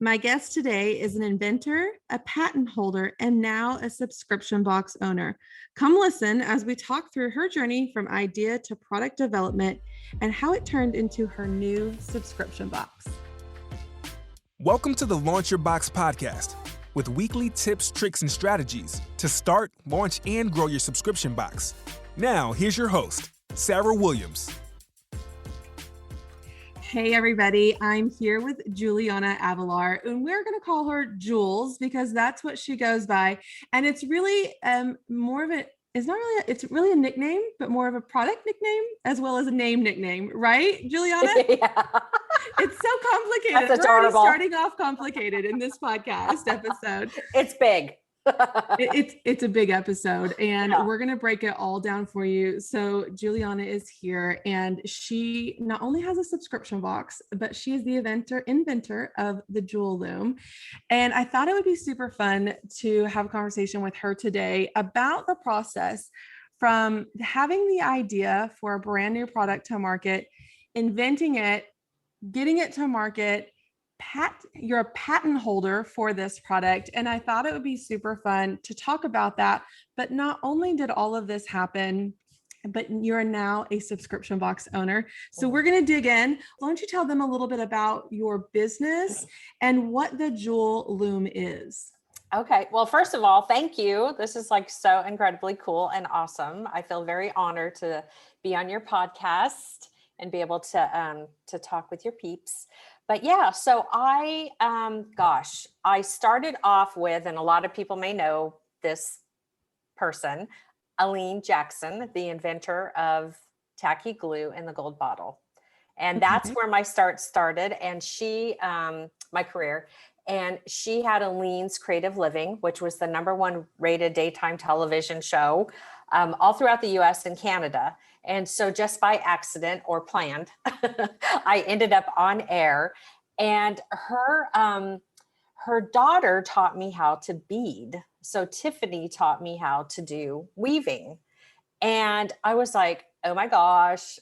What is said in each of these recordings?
My guest today is an inventor, a patent holder, and now a subscription box owner. Come listen as we talk through her journey from idea to product development and how it turned into her new subscription box. Welcome to the Launch Your Box podcast with weekly tips, tricks, and strategies to start, launch, and grow your subscription box. Now, here's your host, Sarah Williams. Hey everybody, I'm here with Julianna Avelar, and we're going to call her Jules because that's what she goes by. And it's really more of a, it's really a nickname, but more of a product nickname as well as a name nickname, right, Julianna? Yeah. It's so complicated. That's We're already adorable. starting off complicated in this podcast episode. It's big. It's a big episode, and we're going to break it all down for you. So Julianna is here, and she not only has a subscription box, but she is the inventor of the Jewel Loom. And I thought it would be super fun to have a conversation with her today about the process from having the idea for a brand new product to market, inventing it, getting it to market. You're a patent holder for this product. And I thought it would be super fun to talk about that. But not only did all of this happen, but you're now a subscription box owner. So we're going to dig in. Why don't you tell them a little bit about your business and what the Jewel Loom is? Okay. Well, first of all, thank you. This is like so incredibly cool and awesome. I feel very honored to be on your podcast and be able to talk with your peeps. But yeah, so I started off with, and a lot of people may know this person, Aline Jackson, the inventor of tacky glue in the gold bottle. And that's where my start started. And she, my career, and she had Aline's Creative Living, which was the #1 rated daytime television show all throughout the US and Canada. And so just by accident or planned, I ended up on air, and her daughter taught me how to bead. So Tiffany taught me how to do weaving. And I was like, oh my gosh,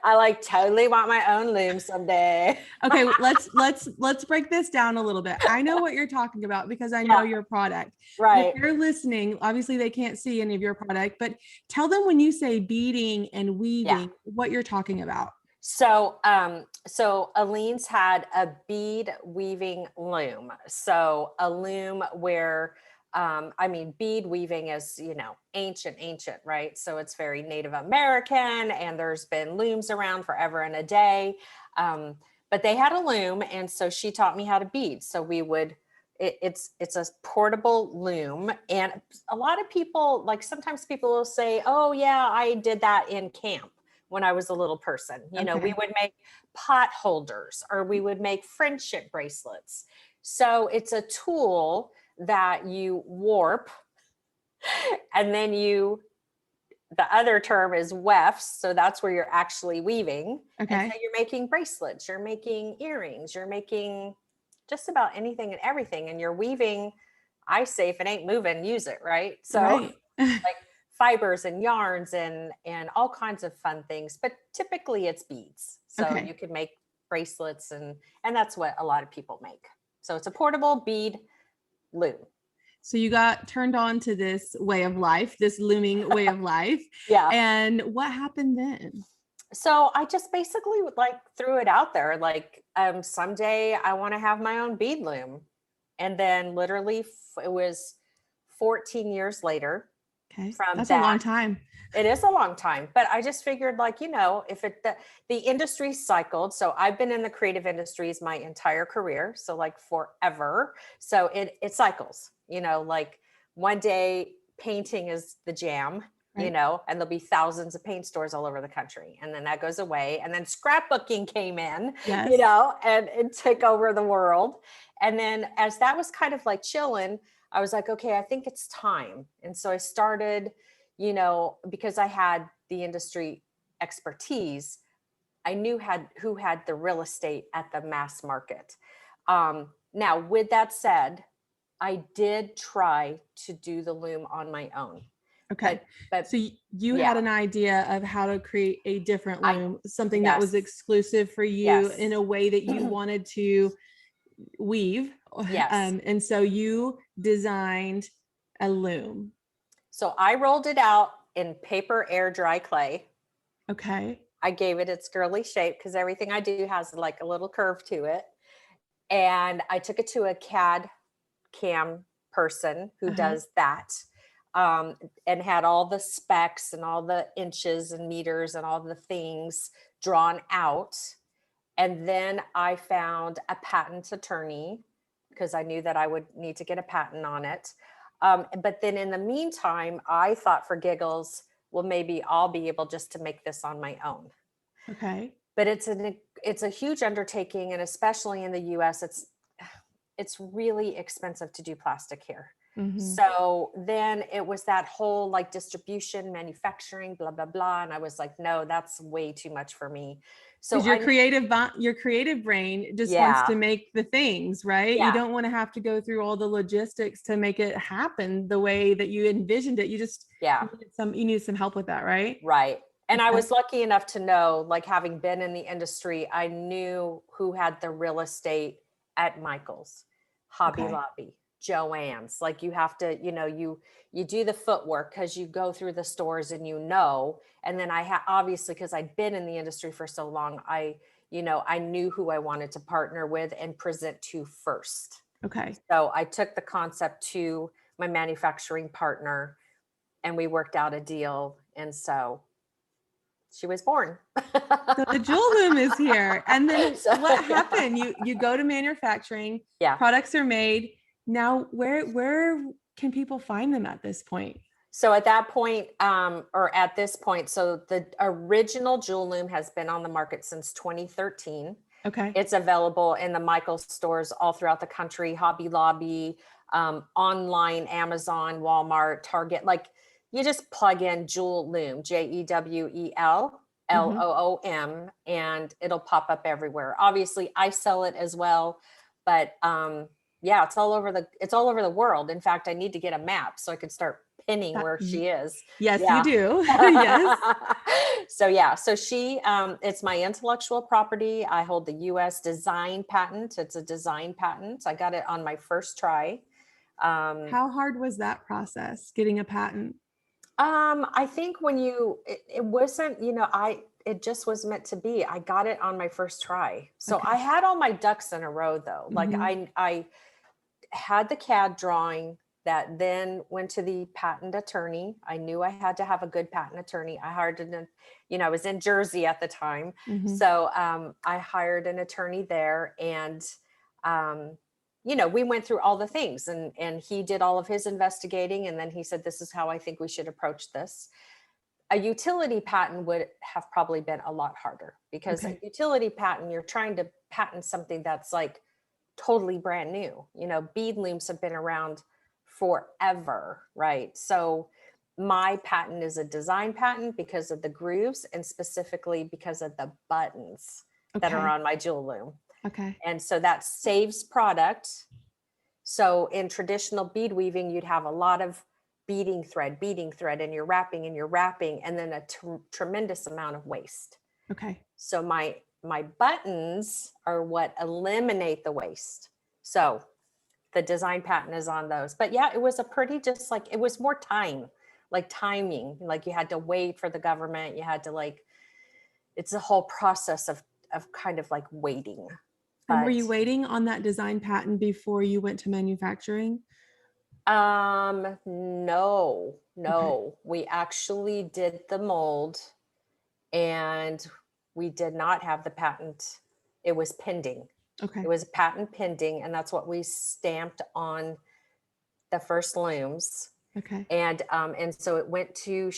I totally want my own loom someday. Okay, let's break this down a little bit. I know what you're talking about because I know your product. Right. If you're listening, obviously they can't see any of your product, but tell them when you say beading and weaving, what you're talking about. So Aline's had a bead weaving loom. So a loom where bead weaving is, ancient, right? So it's very Native American, and there's been looms around forever and a day. But they had a loom, and so she taught me how to bead. So it's a portable loom. And a lot of people, sometimes people will say, oh yeah, I did that in camp when I was a little person. We would make pot holders, or we would make friendship bracelets. So it's a tool that you warp, and then the other term is wefts. So that's where you're actually weaving. Okay. And so you're making bracelets, you're making earrings, you're making just about anything and everything. And you're weaving, I say, if it ain't moving, use it, right? So fibers and yarns and all kinds of fun things, but typically it's beads. So you can make bracelets, and that's what a lot of people make. So it's a portable bead loom. So you got turned on to this way of life, this looming way of life. Yeah. And what happened then? So I just basically threw it out there. Someday I want to have my own bead loom. And then literally it was 14 years later. Okay. That's a long time. It is a long time, but I just figured if the industry cycled. So I've been in the creative industries my entire career. So forever. So it cycles, one day painting is the jam, right, and there'll be thousands of paint stores all over the country. And then that goes away. And then scrapbooking came in, and it took over the world. And then as that was kind of chilling, I was like, okay, I think it's time. And so I started, because I had the industry expertise, I knew who had the real estate at the mass market. Now, with that said, I did try to do the loom on my own. Okay. But so you had an idea of how to create a different loom, something that was exclusive for you in a way that you wanted to weave. Yes. And so you designed a loom. So I rolled it out in paper air dry clay. Okay. I gave it its girly shape because everything I do has like a little curve to it. And I took it to a CAD cam person who does that, and had all the specs and all the inches and meters and all the things drawn out. And then I found a patent attorney because I knew that I would need to get a patent on it. But then in the meantime, I thought for giggles, well, maybe I'll be able just to make this on my own. Okay. But it's a huge undertaking, and especially in the US, it's really expensive to do plastic here. Mm-hmm. So then it was that whole like distribution, manufacturing, blah, blah, blah. And I was like, no, that's way too much for me. So your creative brain just wants to make the things, right? Yeah. You don't want to have to go through all the logistics to make it happen the way that you envisioned it. You just, you needed some help with that, right? Right. And I was lucky enough to know, like having been in the industry, I knew who had the real estate at Michael's, Hobby Lobby, Joann's. Like you have to, you do the footwork because you go through the stores and and then obviously because I'd been in the industry for so long, I knew who I wanted to partner with and present to first. Okay. So I took the concept to my manufacturing partner and we worked out a deal. And so she was born. So the jewel loom is here. And then what happened? You go to manufacturing, products are made. Now, where can people find them at this point? So at that point, so the original jewel loom has been on the market since 2013. Okay. It's available in the Michael's stores all throughout the country, Hobby Lobby, online, Amazon, Walmart, Target. Like you just plug in jewel loom, JEWEL LOOM, and it'll pop up everywhere. Obviously, I sell it as well, but it's all over the world. In fact, I need to get a map so I could start pinning where she is. Yes, you do. Yes. So she, it's my intellectual property. I hold the US design patent. It's a design patent. I got it on my first try. How hard was that process, getting a patent? I think when it wasn't, it just was meant to be. I got it on my first try. So I had all my ducks in a row though. Like I had the CAD drawing that then went to the patent attorney. I knew I had to have a good patent attorney. I hired I was in Jersey at the time. So I hired an attorney there and, we went through all the things and he did all of his investigating. And then he said, this is how I think we should approach this. A utility patent would have probably been a lot harder because a utility patent, you're trying to patent something that's like totally brand new. Bead looms have been around forever, right? So my patent is a design patent because of the grooves and specifically because of the buttons that are on my jewel loom. Okay. And so that saves product. So in traditional bead weaving, you'd have a lot of beading thread, and you're wrapping, and then a tremendous amount of waste. Okay. So my buttons are what eliminate the waste. So the design patent is on those. But yeah, it was it was more timing. Like you had to wait for the government. You had to it's a whole process of kind of like waiting. And were you waiting on that design patent before you went to manufacturing? No. Okay. We actually did the mold and we did not have the patent. It was pending. Okay. It was patent pending, and that's what we stamped on the first looms. Okay. And so it went to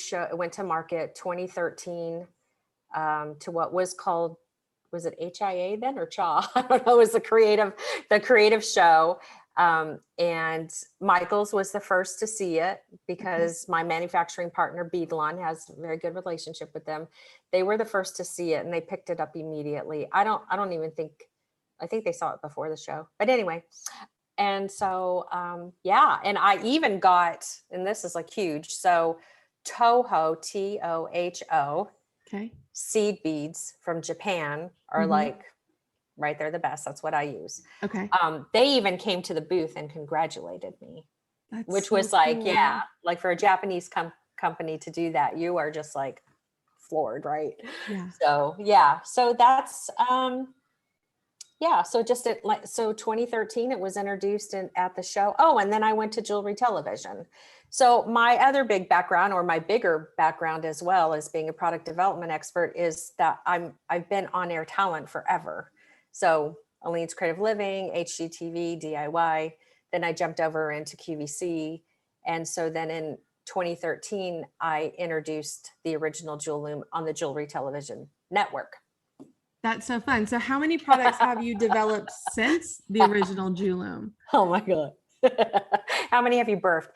market 2013 to what was called, was it HIA then or CHA? I don't know. It was the creative show. And Michael's was the first to see it because my manufacturing partner, Beadlon, has a very good relationship with them. They were the first to see it and they picked it up immediately. I think they saw it before the show, but anyway. And so, and I even got, and this is like huge. So Toho, TOHO, okay, seed beads from Japan are like right? They're the best. That's what I use. Okay. They even came to the booth and congratulated me, which so was like, cool. yeah, like for a Japanese company to do that, you are just like floored, right? Yeah. So yeah, so that's yeah, so just so 2013 it was introduced at the show. Oh, and then I went to jewelry television. So my other big background, or my bigger background as well as being a product development expert, is that I've been on air talent forever. So Aleen's Creative Living, HGTV, DIY. Then I jumped over into QVC, and so then in 2013 I introduced the original Jewel Loom on the Jewelry Television Network. That's so fun. So how many products have you developed since the original Jewel Loom? Oh my God. How many have you birthed?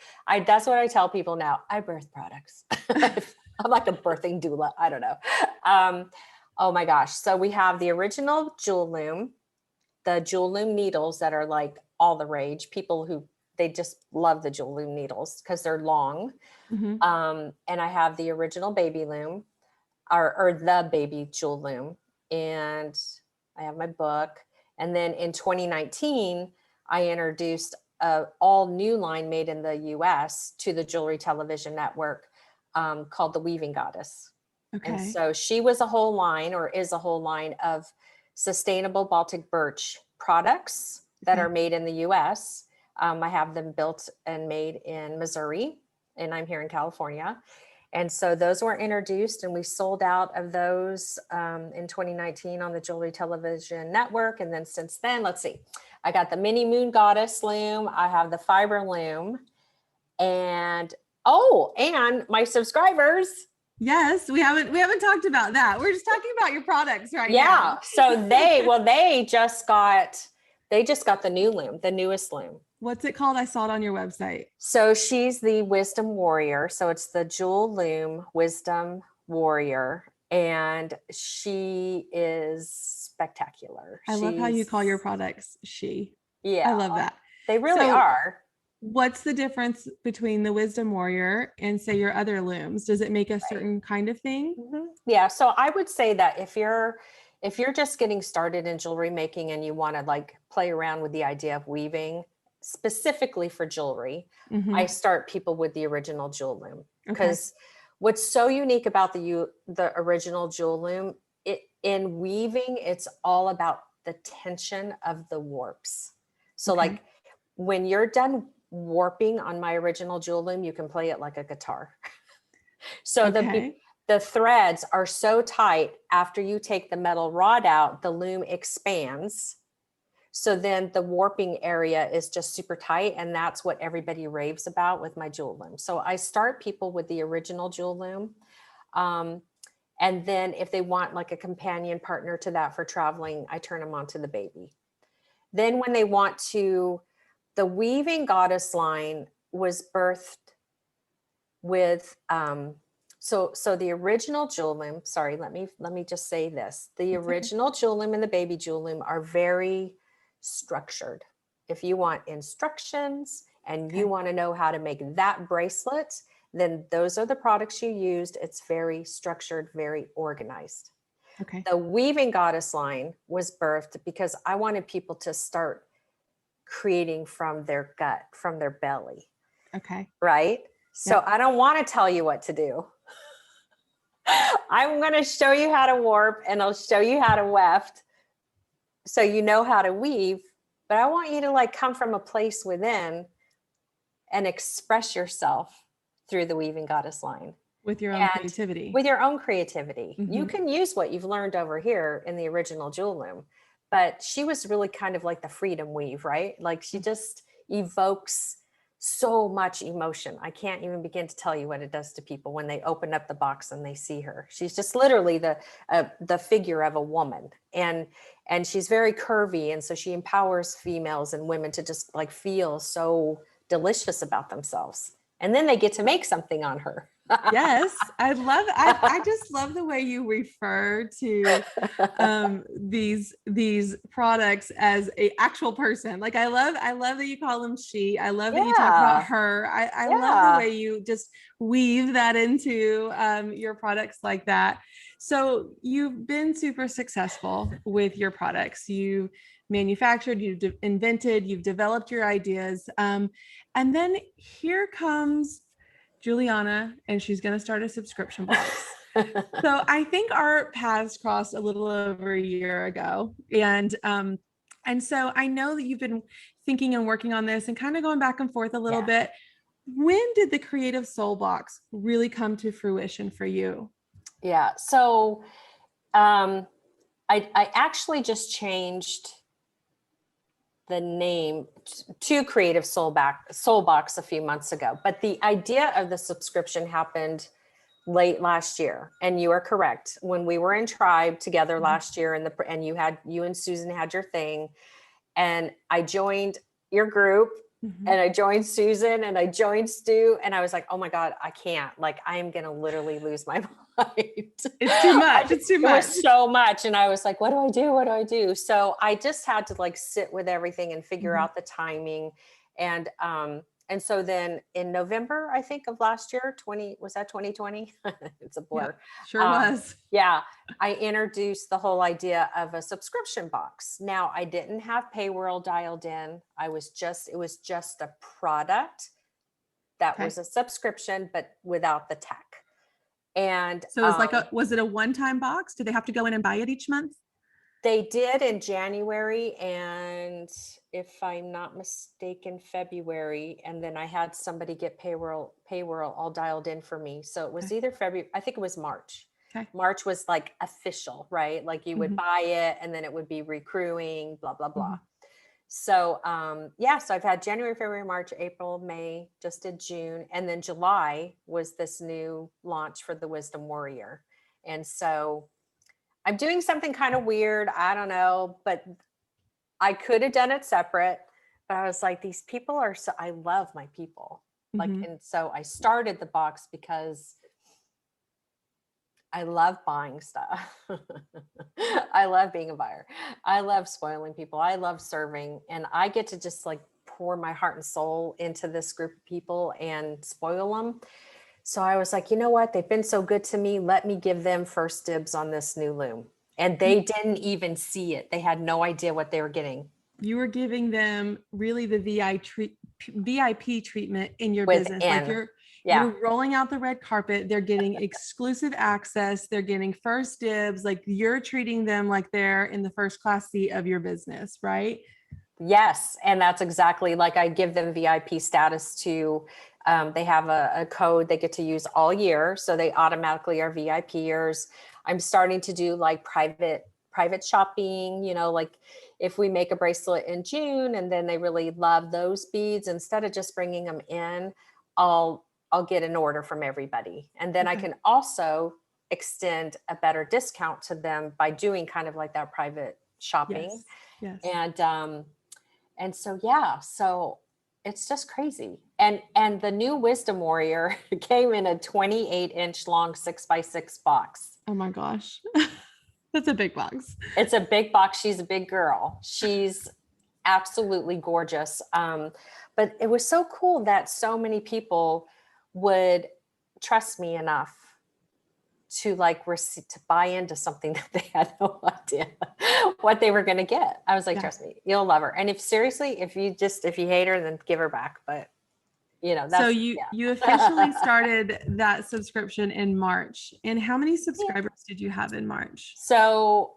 That's what I tell people now. I birth products. I'm like a birthing doula. I don't know. Oh my gosh. So we have the original Jewel Loom, the Jewel Loom needles that are like all the rage. People who, they just love the Jewel Loom needles because they're long. Mm-hmm. And I have the original baby loom, or the baby Jewel Loom. And I have my book. And then in 2019, I introduced a all new line made in the US to the Jewelry Television Network, called the Weaving Goddess. Okay. And so she was a whole line, or is a whole line, of sustainable Baltic birch products that are made in the US. I have them built and made in Missouri, and I'm here in California. And so those were introduced, and we sold out of those in 2019 on the Jewelry Television Network. And then since then, let's see, I got the Mini Moon Goddess loom. I have the fiber loom, and my subscribers. Yes, we haven't talked about that. We're just talking about your products right now. Yeah. So they just got the new loom, the newest loom. What's it called? I saw it on your website. So she's the Wisdom Warrior. So it's the Jewel Loom Wisdom Warrior. And she is spectacular. I love how you call your products she. Yeah. I love that. They really are. What's the difference between the Wisdom Warrior and say your other looms? Does it make a certain kind of thing? Mm-hmm. Yeah. So I would say that if you're just getting started in jewelry making and you want to like play around with the idea of weaving specifically for jewelry, I start people with the original Jewel Loom, because what's so unique about the original Jewel Loom, in weaving, it's all about the tension of the warps. So like when you're done warping on my original Jewel Loom, you can play it like a guitar. So the threads are so tight, after you take the metal rod out, the loom expands. So then the warping area is just super tight. And that's what everybody raves about with my Jewel Loom. So I start people with the original Jewel Loom. And then if they want like a companion partner to that for traveling, I turn them on to the baby. Then when they want to, the Weaving Goddess line was birthed with, so the original Jewel Loom, sorry, let me just say this. The original Jewel Loom and the baby Jewel Loom are very structured. If you want instructions and you want to know how to make that bracelet, then those are the products you used. It's very structured, very organized. Okay. The Weaving Goddess line was birthed because I wanted people to start creating from their gut, from their belly. Okay. Right? So I don't want to tell you what to do. I'm going to show you how to warp, and I'll show you how to weft, so you know how to weave. But I want you to like come from a place within and express yourself through the Weaving Goddess line. With your own creativity. With your own creativity. You can use what you've learned over here in the original Jewel Loom, but she was really kind of like the freedom weave, right? Like she just evokes so much emotion. I can't even begin to tell you what it does to people when they open up the box and they see her. She's just literally the figure of a woman, and she's very curvy, and so she empowers females and women to just like feel so delicious about themselves. And then they get to make something on her. Yes, I just love the way you refer to these products as a actual person. Like I love that you call them she. I love that you talk about her. I love the way you just weave that into your products like that. So you've been super successful with your products. You manufactured, you've invented, you've developed your ideas. And then here comes Julianna, and she's going to start a subscription box. So I think our paths crossed a little over a year ago. And so I know that you've been thinking and working on this and kind of going back and forth a little bit. When did the Creative Soul Box really come to fruition for you? Yeah. So I actually just changed the name to Creative Soul Box a few months ago. But the idea of the subscription happened late last year. And you are correct. When we were in Tribe together last year, and you and Susan had your thing, and I joined your group, and I joined Susan, and I joined Stu, and I was like, oh my God, I can't. Like, I am going to literally lose my mind. It's too much. It's too much. It was so much. And I was like, what do I do? What do I do? So I just had to like sit with everything and figure out the timing. And so then in November, I think of last year, was that 2020? It's a blur. Yeah, sure was. Yeah. I introduced the whole idea of a subscription box. Now I didn't have payroll dialed in. It was just a product that was a subscription, but without the tech. And so it's was it a one-time box? Did they have to go in and buy it each month? They did in January, and if I'm not mistaken, February. And then I had somebody get payroll all dialed in for me. So it was either February, I think it was March. Okay. March was like official, right? Like you would buy it and then it would be recruiting, blah, blah, blah. So, so I've had January, February, March, April, May, just did June. And then July was this new launch for the Wisdom Warrior. And so I'm doing something kind of weird. I don't know, but I could have done it separate, but I was like, these people I love my people. Like, and so I started the box because I love buying stuff. I love being a buyer. I love spoiling people. I love serving, and I get to just like pour my heart and soul into this group of people and spoil them. So I was like, you know what? They've been so good to me. Let me give them first dibs on this new loom. And they didn't even see it. They had no idea what they were getting. You were giving them really the VIP treatment in your business. Like you're rolling out the red carpet. They're getting exclusive access. They're getting first dibs. Like you're treating them like they're in the first class seat of your business, right? Yes. And that's exactly like I give them VIP status to, they have a code they get to use all year. So they automatically are VIPers. I'm starting to do like private shopping, like if we make a bracelet in June and then they really love those beads, instead of just bringing them in, I'll get an order from everybody. And then I can also extend a better discount to them by doing kind of like that private shopping. Yes. And so, so it's just crazy. And the new Wisdom Warrior came in a 28-inch long 6x6 box. Oh my gosh. That's a big box. It's a big box. She's a big girl. She's absolutely gorgeous. But it was so cool that so many people would trust me enough to to buy into something that they had no idea what they were going to get. I was like, trust me, you'll love her. And if you hate her, then give her back. But that's, so you officially started that subscription in March. And how many subscribers did you have in March? So,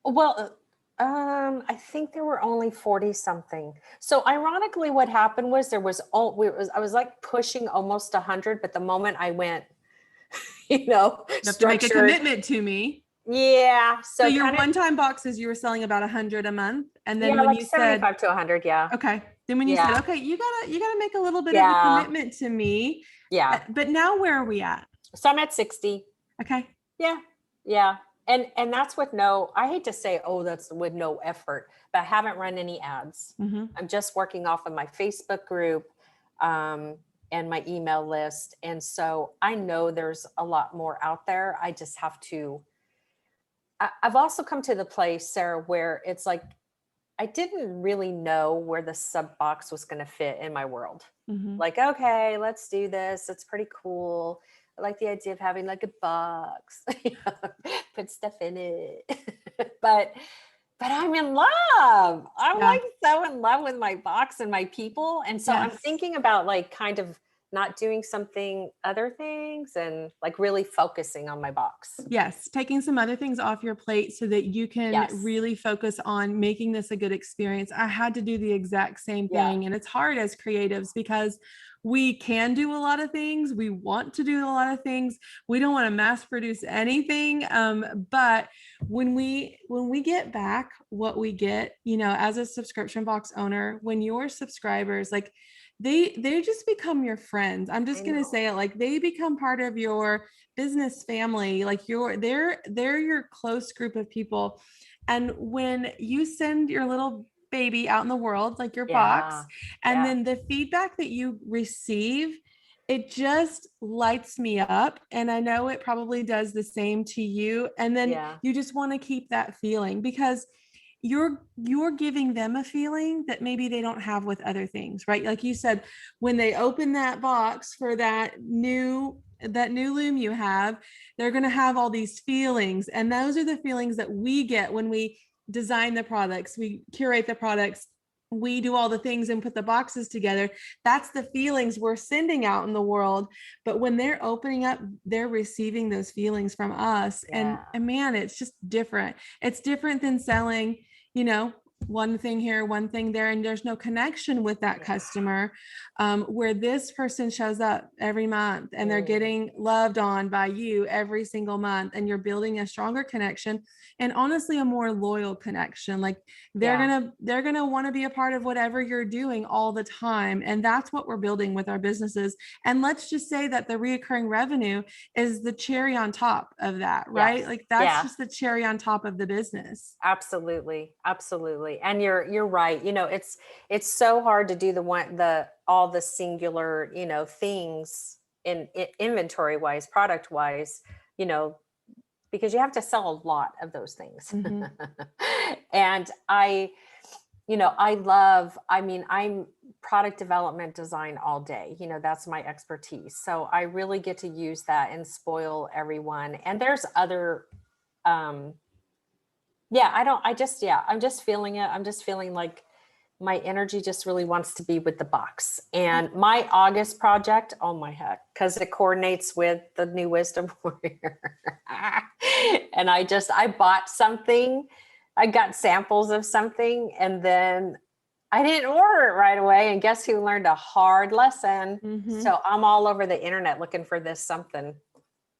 I think there were only 40 something. So ironically, what happened was I was like pushing almost 100, but the moment I went, you have to make a commitment to me. Yeah. So your one-time boxes, you were selling about 100 a month. And then when like you 75 to 100. Yeah. Okay. Then when you said, okay, you gotta make a little bit of a commitment to me. Yeah. But now where are we at? So I'm at 60. Okay. Yeah. Yeah. And that's with I hate to say, that's with no effort, but I haven't run any ads. I'm just working off of my Facebook group. and my email list. And so I know there's a lot more out there. I just have to, I've also come to the place, Sarah, where it's like, I didn't really know where the sub box was going to fit in my world. Mhm. Like, okay, let's do this. It's pretty cool. I like the idea of having like a box, put stuff in it. but I'm in love. I'm Yeah. like so in love with my box and my people. And so I'm Yes. thinking about like kind of not doing other things and like really focusing on my box. Yes, taking some other things off your plate so that you can Yes. really focus on making this a good experience. I had to do the exact same Yeah. thing. And it's hard as creatives because we can do a lot of things. We want to do a lot of things. We don't want to mass produce anything. But when we get back what we get, as a subscription box owner, when your subscribers, like, they just become your friends. I'm just going to say it, like, they become part of your business family. Like, they're your close group of people. And when you send your little baby out in the world, like your box, and then the feedback that you receive, it just lights me up. And I know it probably does the same to you. And then you just want to keep that feeling, because you're giving them a feeling that maybe they don't have with other things, right? Like you said, when they open that box for that new loom you have, they're going to have all these feelings. And those are the feelings that we get when we design the products, we curate the products, we do all the things and put the boxes together. That's the feelings we're sending out in the world. But when they're opening up, they're receiving those feelings from us. And man, it's just different. It's different than selling, one thing here, one thing there, and there's no connection with that customer, where this person shows up every month and they're getting loved on by you every single month, and you're building a stronger connection, and honestly a more loyal connection. Like, they're gonna want to be a part of whatever you're doing all the time. And that's what we're building with our businesses. And let's just say that the reoccurring revenue is the cherry on top of that, right? Like, that's just the cherry on top of the business. Absolutely. And you're right. It's so hard to do all the singular, things in inventory wise, product wise, because you have to sell a lot of those things. Mm-hmm. And I'm product development design all day. That's my expertise. So I really get to use that and spoil everyone. And there's other, I'm just feeling it. I'm just feeling like my energy just really wants to be with the box. And my August project, oh my heck, because it coordinates with the new Wisdom Warrior. And I bought something. I got samples of something, and then I didn't order it right away. And guess who learned a hard lesson? Mm-hmm. So I'm all over the internet looking for this something.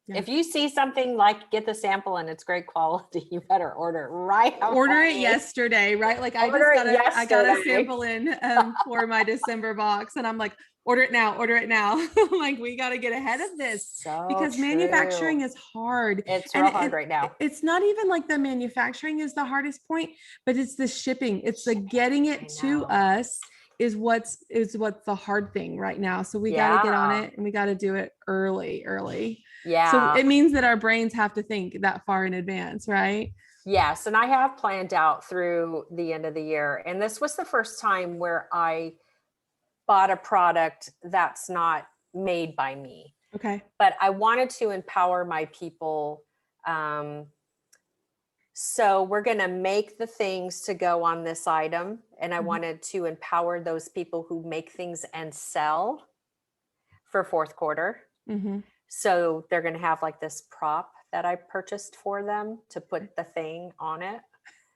Yeah. If you see something like get the sample and it's great quality, you better order it right away. Order it yesterday, right? Like, I got a sample in for my December box, and I'm like, order it now. Like, we got to get ahead of this, because manufacturing is hard. It's real hard right now. It's not even like the manufacturing is the hardest point, but it's the shipping. It's the getting it to us is what's the hard thing right now. So we got to get on it, and we got to do it early. Yeah. So it means that our brains have to think that far in advance, right? Yes. And I have planned out through the end of the year. And this was the first time where I bought a product that's not made by me. Okay. But I wanted to empower my people. So we're going to make the things to go on this item. And I wanted to empower those people who make things and sell for fourth quarter. Mm-hmm. So they're going to have like this prop that I purchased for them to put the thing on it.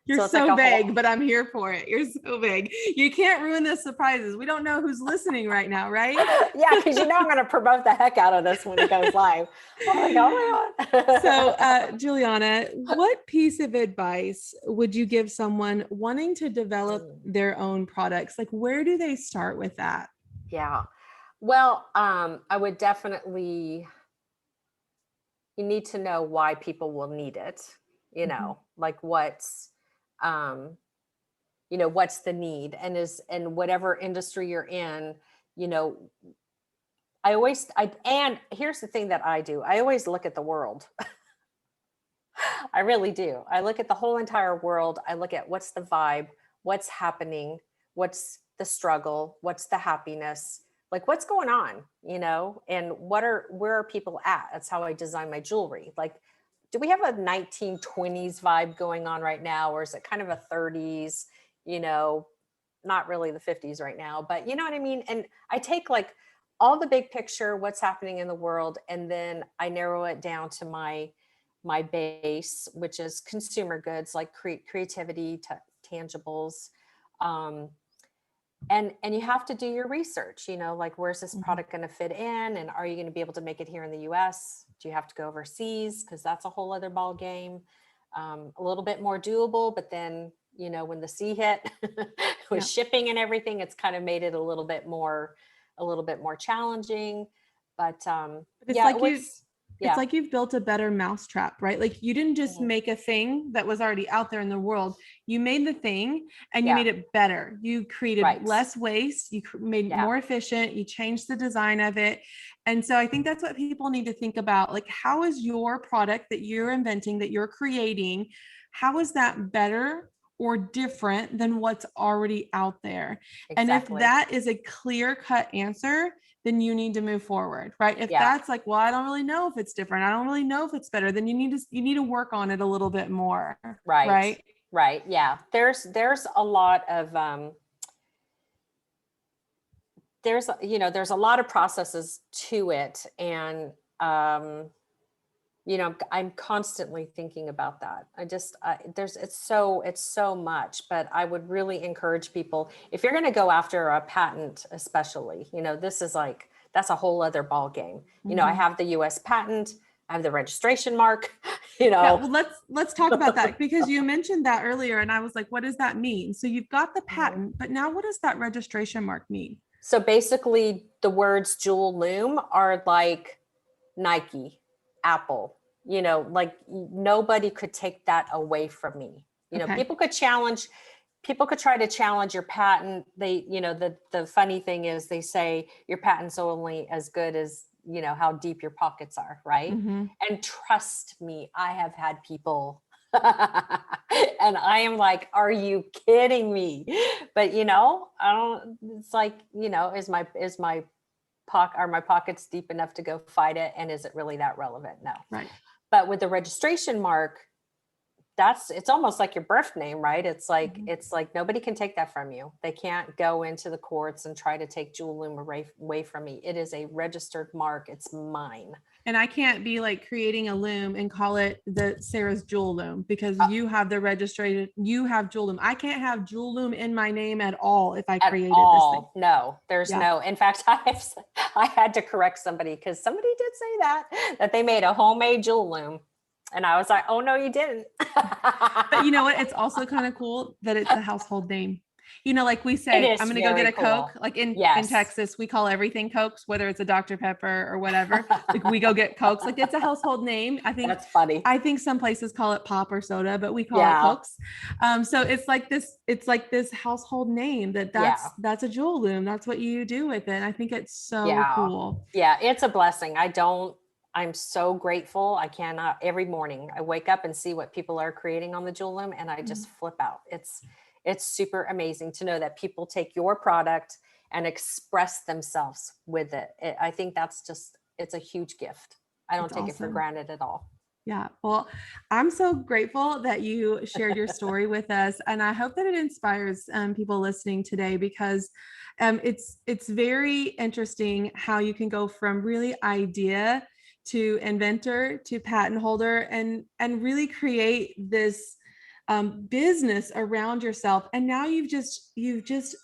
You're so vague, but I'm here for it. You're so vague. You can't ruin the surprises. We don't know who's listening right now, right? Yeah, because I'm going to promote the heck out of this when it goes live. Oh my God. So, Julianna, what piece of advice would you give someone wanting to develop their own products? Like, where do they start with that? Yeah. Well, I would definitely, you need to know why people will need it, like what's the need, and whatever industry you're in, and here's the thing that I do. I always look at the world. I really do. I look at the whole entire world. I look at what's the vibe, what's happening, what's the struggle, what's the happiness, like what's going on, and where are people at? That's how I design my jewelry. Like, do we have a 1920s vibe going on right now? Or is it kind of a 30s, not really the 50s right now, but you know what I mean? And I take like all the big picture, what's happening in the world, and then I narrow it down to my base, which is consumer goods, like creativity, tangibles. And you have to do your research, like where's this product going to fit in? And are you going to be able to make it here in the US? Do you have to go overseas? Because that's a whole other ball game. A little bit more doable, but then, when the sea hit with shipping and everything, it's kind of made it a little bit more challenging. But it's like you've built a better mousetrap, right? Like you didn't just make a thing that was already out there in the world. You made the thing and you made it better. You created less waste. You made it more efficient. You changed the design of it. And so I think that's what people need to think about. Like, how is your product that you're inventing, that you're creating, how is that better or different than what's already out there? Exactly. And if that is a clear-cut answer, then you need to move forward, right? If that's like, well, I don't really know if it's different, I don't really know if it's better, then you need to work on it a little bit more. Right. Yeah. There's a lot of, there's a lot of processes to it. And, I'm constantly thinking about that. It's so much, but I would really encourage people, if you're going to go after a patent, especially, this is like, that's a whole other ball game. I have the US patent, I have the registration mark, Yeah, well, let's talk about that, because you mentioned that earlier and I was like, what does that mean? So you've got the patent, but now what does that registration mark mean? So basically the words jewel loom are like Nike, Apple, like nobody could take that away from me. People could try to challenge your patent. They, the funny thing is they say your patent's only as good as, how deep your pockets are. Right. And trust me, I have had people and I am like, are you kidding me? But, I don't, it's like, are my pockets deep enough to go fight it? And is it really that relevant? No. Right. But with the registration mark, it's almost like your birth name, right? It's like, it's like, nobody can take that from you. They can't go into the courts and try to take jewel loom away from me. It is a registered mark. It's mine. And I can't be like creating a loom and call it the Sarah's jewel loom, because you have you have jewel loom. I can't have jewel loom in my name at all if I created this thing. No, there's no. In fact, I had to correct somebody, because somebody did say that they made a homemade jewel loom. And I was like, oh, no, you didn't. But you know what? It's also kind of cool that it's a household name. Like we say, I'm going to go get a Coke. Like in Texas, we call everything Cokes, whether it's a Dr. Pepper or whatever. Like we go get Cokes. Like it's a household name. I think that's funny. I think some places call it pop or soda, but we call it Cokes. So it's like this household name that's a jewel loom. That's what you do with it. And I think it's so cool. Yeah, it's a blessing. I'm so grateful. I cannot, every morning I wake up and see what people are creating on the jewel loom and I just flip out. It's super amazing to know that people take your product and express themselves with it. I think it's a huge gift. I don't take it for granted at all. Yeah. Well, I'm so grateful that you shared your story with us. And I hope that it inspires people listening today, because it's very interesting how you can go from really idea to inventor to patent holder and really create this business around yourself. And now you've just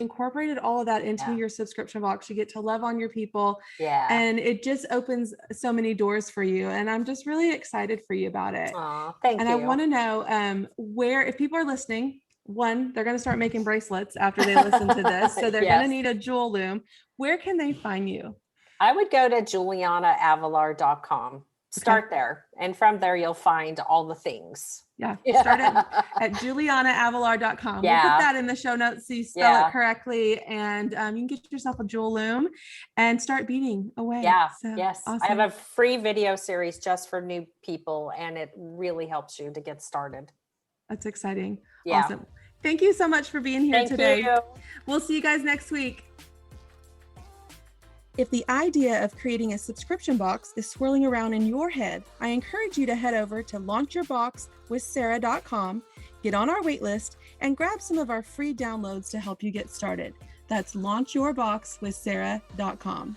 incorporated all of that into your subscription box. You get to love on your people. Yeah. And it just opens so many doors for you. And I'm just really excited for you about it. Oh, thank you. And I want to know where, if people are listening, one, they're going to start making bracelets after they listen to this. So they're going to need a jewel loom. Where can they find you? I would go to juliannaavelar.com. Start there. And from there, you'll find all the things. Yeah. Start at JuliannaAvelar.com. We'll put that in the show notes so you spell it correctly. And you can get yourself a jewel loom and start beading away. Yeah. So, yes. awesome. I have a free video series just for new people, and it really helps you to get started. That's exciting. Yeah. Awesome. Thank you so much for being here today. Thank you. We'll see you guys next week. If the idea of creating a subscription box is swirling around in your head, I encourage you to head over to launchyourboxwithsarah.com, get on our waitlist, and grab some of our free downloads to help you get started. That's launchyourboxwithsarah.com.